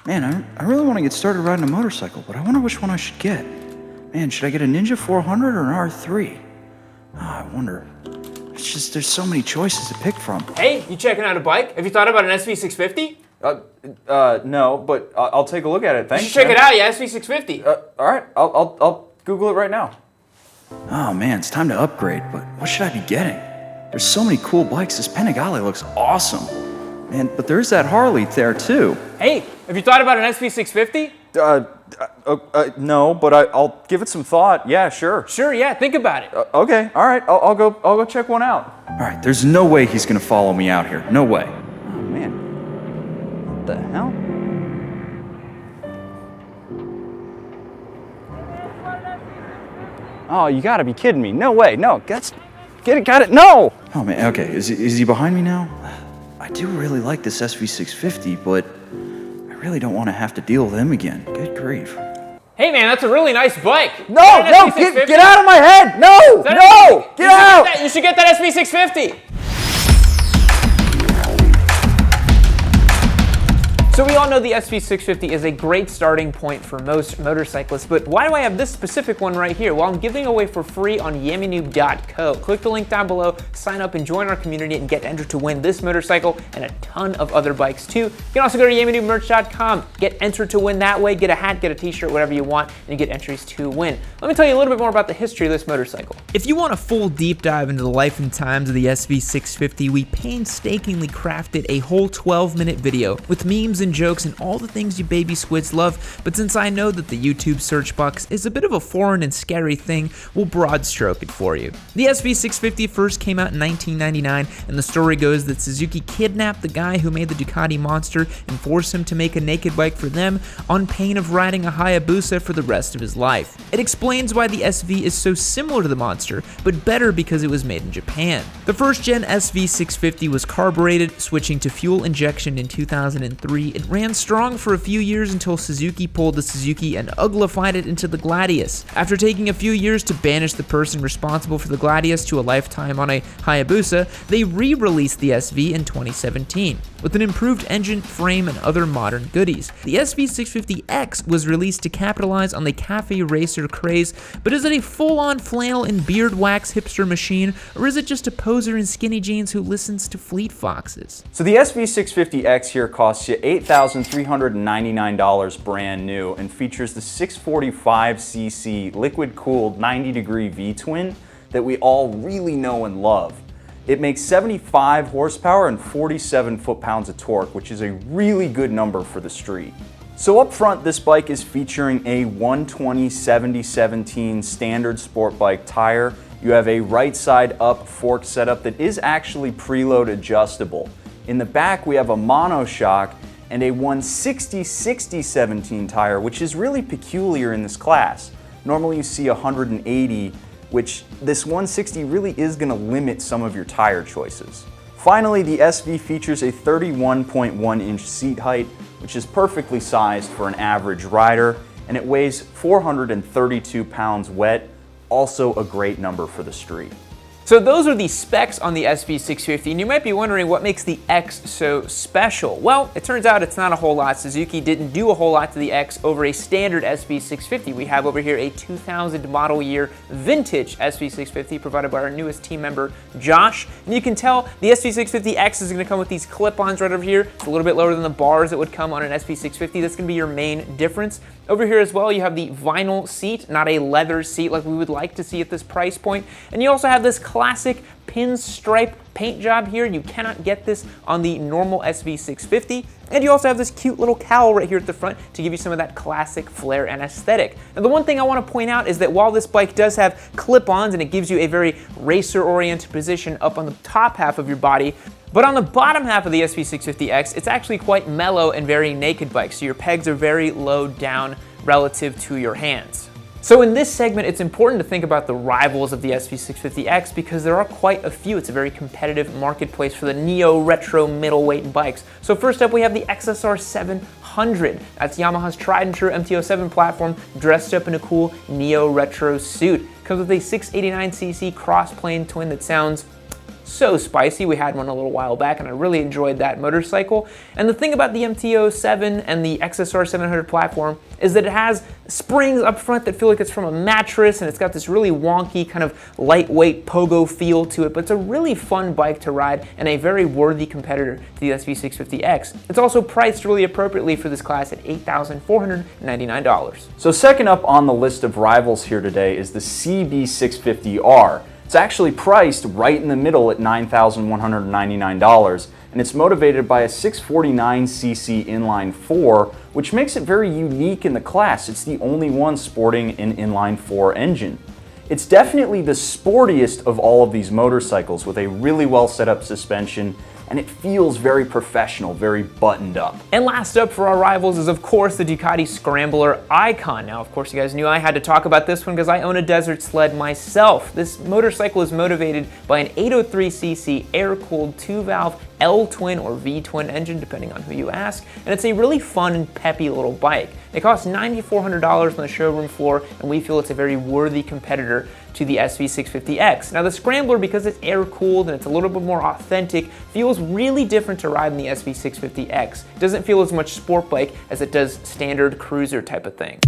Man, I really want to get started riding a motorcycle, but I wonder which one I should get. Man, should I get a Ninja 400 or an R3? I wonder. It's just, there's so many choices to pick from. Hey, you checking out a bike? Have you thought about an SV650? No, but I'll take a look at it. Thanks. You should check it out, yeah, SV650. All right, I'll Google it right now. Oh man, it's time to upgrade, but what should I be getting? There's so many cool bikes. This Panigale looks awesome. Man, but there's that Harley there too. Hey, have you thought about an SV650? No, but I'll give it some thought. Yeah, sure. Sure, yeah, think about it. Okay, all right. I'll go check one out. All right, there's no way he's gonna follow me out here. No way. Oh man, what the hell? Oh, you gotta be kidding me. No way. No, got it. No! Oh man, okay, is he behind me now? I do really like this SV650, but I really don't want to have to deal with him again. Good grief. Hey man, that's a really nice bike. No, get out of my head! No, get out! You should get that SV650. So we all know the SV650 is a great starting point for most motorcyclists, but why do I have this specific one right here? Well, I'm giving away for free on YammieNoob.co. Click the link down below, sign up and join our community and get entered to win this motorcycle and a ton of other bikes too. You can also go to YammieNoobMerch.com, get entered to win that way, get a hat, get a t-shirt, whatever you want, and you get entries to win. Let me tell you a little bit more about the history of this motorcycle. If you want a full deep dive into the life and times of the SV650, we painstakingly crafted a whole 12-minute video with memes and jokes and all the things you baby squids love, but since I know that the YouTube search box is a bit of a foreign and scary thing, we'll broad stroke it for you. The SV650 first came out in 1999, and the story goes that Suzuki kidnapped the guy who made the Ducati Monster and forced him to make a naked bike for them on pain of riding a Hayabusa for the rest of his life. It explains why the SV is so similar to the Monster, but better because it was made in Japan. The first gen SV650 was carbureted, switching to fuel injection in 2003. It ran strong for a few years until Suzuki pulled the Suzuki and uglified it into the Gladius. After taking a few years to banish the person responsible for the Gladius to a lifetime on a Hayabusa, they re-released the SV in 2017 with an improved engine, frame, and other modern goodies. The SV650X was released to capitalize on the cafe racer craze, but is it a full-on flannel and beard wax hipster machine, or is it just a poser in skinny jeans who listens to Fleet Foxes? So the SV650X here costs you $8,399 brand new and features the 645cc liquid-cooled 90-degree V-twin that we all really know and love. It makes 75 horsepower and 47 foot-pounds of torque, which is a really good number for the street. So up front, this bike is featuring a 120/70/17 standard sport bike tire. You have a right side up fork setup that is actually preload adjustable. In the back, we have a monoshock and a 160/60/17 tire, which is really peculiar in this class. Normally you see 180, which this 160 really is going to limit some of your tire choices. Finally, the SV features a 31.1-inch seat height, which is perfectly sized for an average rider, and it weighs 432 pounds wet, also a great number for the street. So those are the specs on the SV650, and you might be wondering what makes the X so special. Well, it turns out it's not a whole lot. Suzuki didn't do a whole lot to the X over a standard SV650. We have over here a 2000 model year vintage SV650 provided by our newest team member, Josh. And you can tell the SV650X is going to come with these clip-ons right over here. It's a little bit lower than the bars that would come on an SV650. That's going to be your main difference. Over here as well, you have the vinyl seat, not a leather seat like we would like to see at this price point. And you also have this classic pinstripe paint job here. You cannot get this on the normal SV650. And you also have this cute little cowl right here at the front to give you some of that classic flair and aesthetic. And the one thing I want to point out is that while this bike does have clip-ons and it gives you a very racer-oriented position up on the top half of your body, but on the bottom half of the SV650X, it's actually quite mellow and very naked bike, so your pegs are very low down relative to your hands. So in this segment, it's important to think about the rivals of the SV650X because there are quite a few. It's a very competitive marketplace for the neo-retro middleweight bikes. So first up, we have the XSR 700. That's Yamaha's tried and true MT-07 platform dressed up in a cool neo-retro suit. Comes with a 689cc cross-plane twin that sounds so spicy. We had one a little while back and I really enjoyed that motorcycle. And the thing about the MT-07 and the XSR 700 platform is that it has springs up front that feel like it's from a mattress, and it's got this really wonky kind of lightweight pogo feel to it, but it's a really fun bike to ride and a very worthy competitor to the SV650X. It's also priced really appropriately for this class at $8,499. So second up on the list of rivals here today is the CB650R. It's actually priced right in the middle at $9,199, and it's motivated by a 649cc inline 4, which makes it very unique in the class. It's the only one sporting an inline 4 engine. It's definitely the sportiest of all of these motorcycles, with a really well set up suspension, and it feels very professional, very buttoned up. And last up for our rivals is of course the Ducati Scrambler Icon. Now of course you guys knew I had to talk about this one because I own a desert sled myself. This motorcycle is motivated by an 803cc air-cooled 2-valve L-twin or V-twin engine, depending on who you ask, and it's a really fun and peppy little bike. It costs $9,400 on the showroom floor, and we feel it's a very worthy competitor to the SV650X. Now the Scrambler, because it's air-cooled and it's a little bit more authentic, feels really different to ride in the SV650X. It doesn't feel as much sport bike as it does standard cruiser type of thing.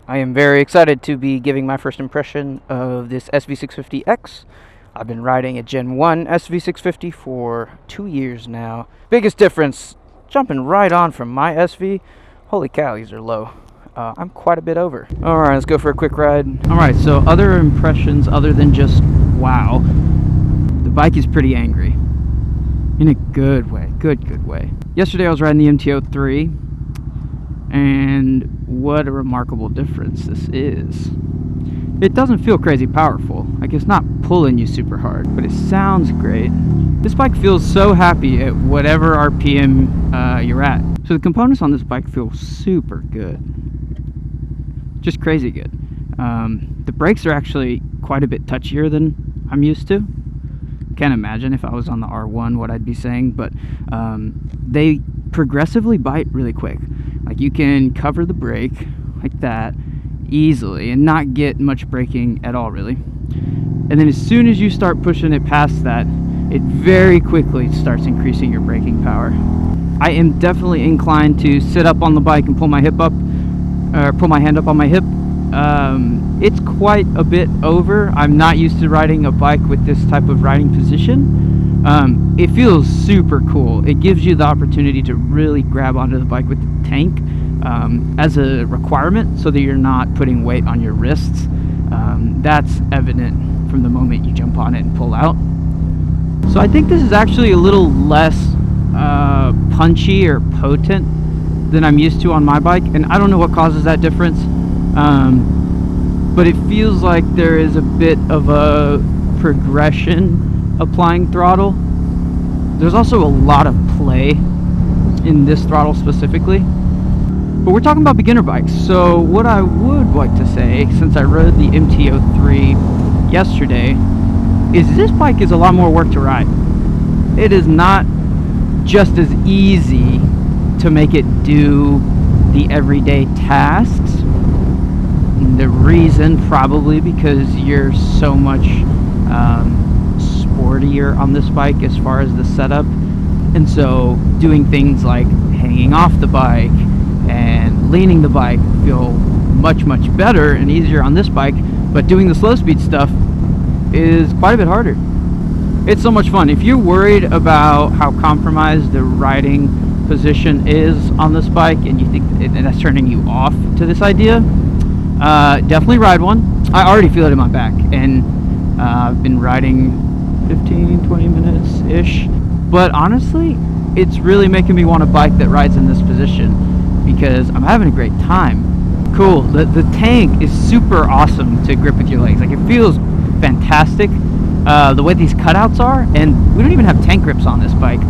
I am very excited to be giving my first impression of this SV650X. I've been riding a Gen 1 SV650 for 2 years now. Biggest difference, jumping right on from my SV. Holy cow, these are low. I'm quite a bit over. Alright, let's go for a quick ride. Alright, so other impressions other than just wow. The bike is pretty angry. In a good way, good way. Yesterday I was riding the MT-03. And what a remarkable difference this is. It doesn't feel crazy powerful. Like, it's not pulling you super hard, but it sounds great. This bike feels so happy at whatever RPM you're at. So the components on this bike feel super good. Just crazy good. The brakes are actually quite a bit touchier than I'm used to. Can't imagine if I was on the R1 what I'd be saying, but they progressively bite really quick. Like, you can cover the brake like that easily and not get much braking at all, really. And then as soon as you start pushing it past that, it very quickly starts increasing your braking power. I am definitely inclined to sit up on the bike and pull my hip up, or pull my hand up on my hip. It's quite a bit over. I'm not used to riding a bike with this type of riding position. It feels super cool. It gives you the opportunity to really grab onto the bike with the tank as a requirement so that you're not putting weight on your wrists. That's evident from the moment you jump on it and pull out. So I think this is actually a little less punchy or potent than I'm used to on my bike, and I don't know what causes that difference. But it feels like there is a bit of a progression applying throttle. There's also a lot of play in this throttle specifically. But we're talking about beginner bikes, so what I would like to say, since I rode the MT-03 yesterday, is this bike is a lot more work to ride. It is not just as easy to make it do the everyday tasks. The reason probably because you're so much sportier on this bike as far as the setup, and so doing things like hanging off the bike and leaning the bike feel much better and easier on this bike, but doing the slow speed stuff is quite a bit harder. It's so much fun. If you're worried about how compromised the riding position is on this bike and you think that's turning you off to this idea, definitely ride one. I already feel it in my back, and I've been riding 15-20 minutes ish, but honestly it's really making me want a bike that rides in this position because I'm having a great time. Cool. The tank is super awesome to grip with your legs. Like, it feels fantastic the way these cutouts are, and we don't even have tank grips on this bike,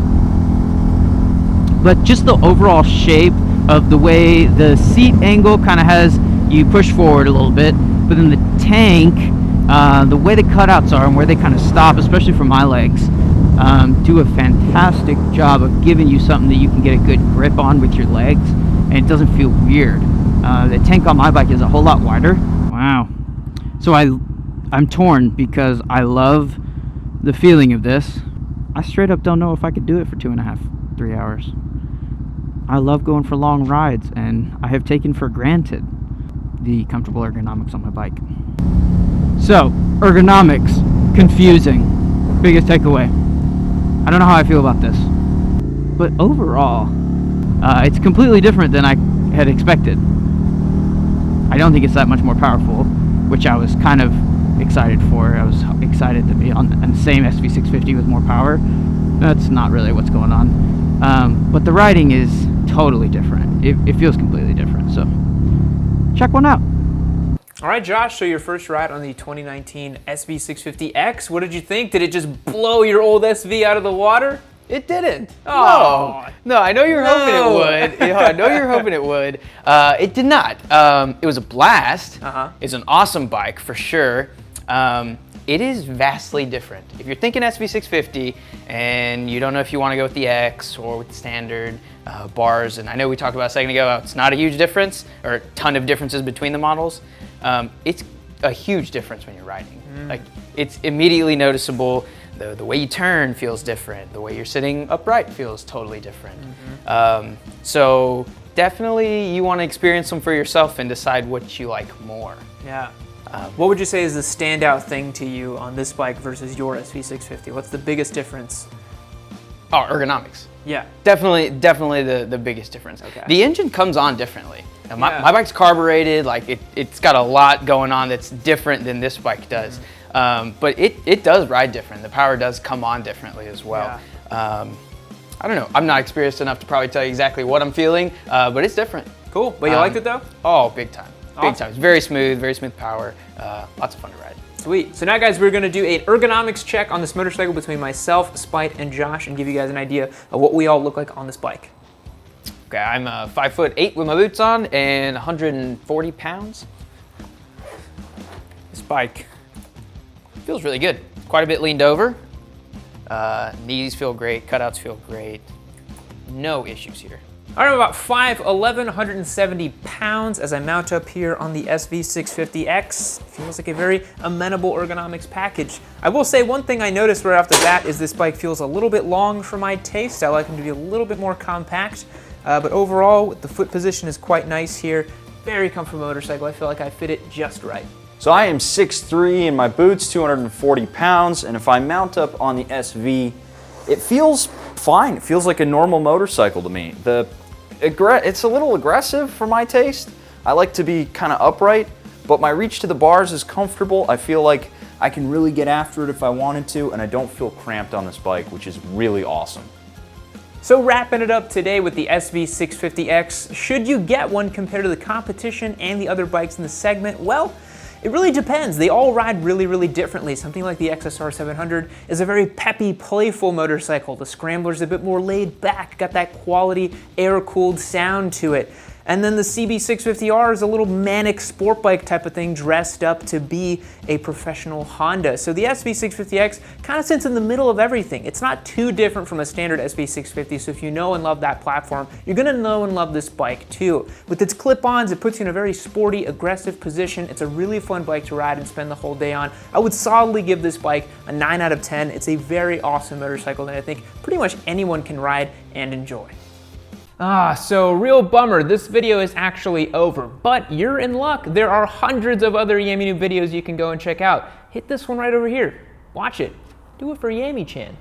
but just the overall shape of the way the seat angle kind of has you push forward a little bit, but then the tank The way the cutouts are and where they kind of stop, especially for my legs, do a fantastic job of giving you something that you can get a good grip on with your legs, and it doesn't feel weird. The tank on my bike is a whole lot wider. Wow. So I'm torn because I love the feeling of this. I straight up don't know if I could do it for 2.5, 3 hours. I love going for long rides, and I have taken for granted the comfortable ergonomics on my bike. So, ergonomics, confusing. Biggest takeaway. I don't know how I feel about this. But overall, it's completely different than I had expected. I don't think it's that much more powerful, which I was kind of excited for. I was excited to be on the same SV650 with more power. That's not really what's going on. But the riding is totally different. It feels completely different. So check one out. All right, Josh, so your first ride on the 2019 SV650X. What did you think? Did it just blow your old SV out of the water? It didn't. Oh. No, I know you're hoping it would. I know you're hoping it would. It did not. It was a blast. It's an awesome bike for sure. It is vastly different. If you're thinking SV650 and you don't know if you want to go with the X or with the standard bars, and I know we talked about a second ago, it's not a huge difference or a ton of differences between the models. It's a huge difference when you're riding. Like, it's immediately noticeable. The way you turn feels different. The way you're sitting upright feels totally different. So definitely you want to experience them for yourself and decide what you like more. Yeah. What would you say is the standout thing to you on this bike versus your SV650? What's the biggest difference? Oh, ergonomics. Yeah. Definitely the biggest difference. Okay. The engine comes on differently. Now, Yeah. my bike's carbureted, like it's got a lot going on that's different than this bike does. But it does ride different. The power does come on differently as well. Yeah. I don't know, I'm not experienced enough to probably tell you exactly what I'm feeling, but it's different. Cool, but you liked it though? Oh, big time. Big Awesome. time. It's very smooth power. Lots of fun to ride. Sweet. So now guys, we're gonna do an ergonomics check on this motorcycle between myself, Spite, and Josh, and give you guys an idea of what we all look like on this bike. Okay, I'm 5'8" with my boots on and 140 pounds. This bike feels really good. Quite a bit leaned over. Knees feel great, cutouts feel great. No issues here. All right, I'm about 5'11", 170 pounds as I mount up here on the SV650X. Feels like a very amenable ergonomics package. I will say one thing I noticed right off the bat is this bike feels a little bit long for my taste. I like them to be a little bit more compact, but overall the foot position is quite nice here. Very comfortable motorcycle. I feel like I fit it just right. So I am 6'3" in my boots, 240 pounds, and if I mount up on the SV, it feels fine. It feels like a normal motorcycle to me. It's a little aggressive for my taste. I like to be kind of upright, but my reach to the bars is comfortable. I feel like I can really get after it if I wanted to, and I don't feel cramped on this bike, which is really awesome. So wrapping it up today with the SV650X, should you get one compared to the competition and the other bikes in the segment? Well, it really depends. They all ride really, really differently. Something like the XSR 700 is a very peppy, playful motorcycle. The Scrambler's a bit more laid back, got that quality air-cooled sound to it. And then the CB650R is a little manic sport bike type of thing dressed up to be a professional Honda. So the SV650X kind of sits in the middle of everything. It's not too different from a standard SV650, so if you know and love that platform, you're gonna know and love this bike too. With its clip-ons, it puts you in a very sporty, aggressive position. It's a really fun bike to ride and spend the whole day on. I would solidly give this bike a 9 out of 10. It's a very awesome motorcycle that I think pretty much anyone can ride and enjoy. So real bummer, this video is actually over, but you're in luck. There are hundreds of other Yammie Noob videos you can go and check out. Hit this one right over here. Watch it. Do it for Yammie-chan.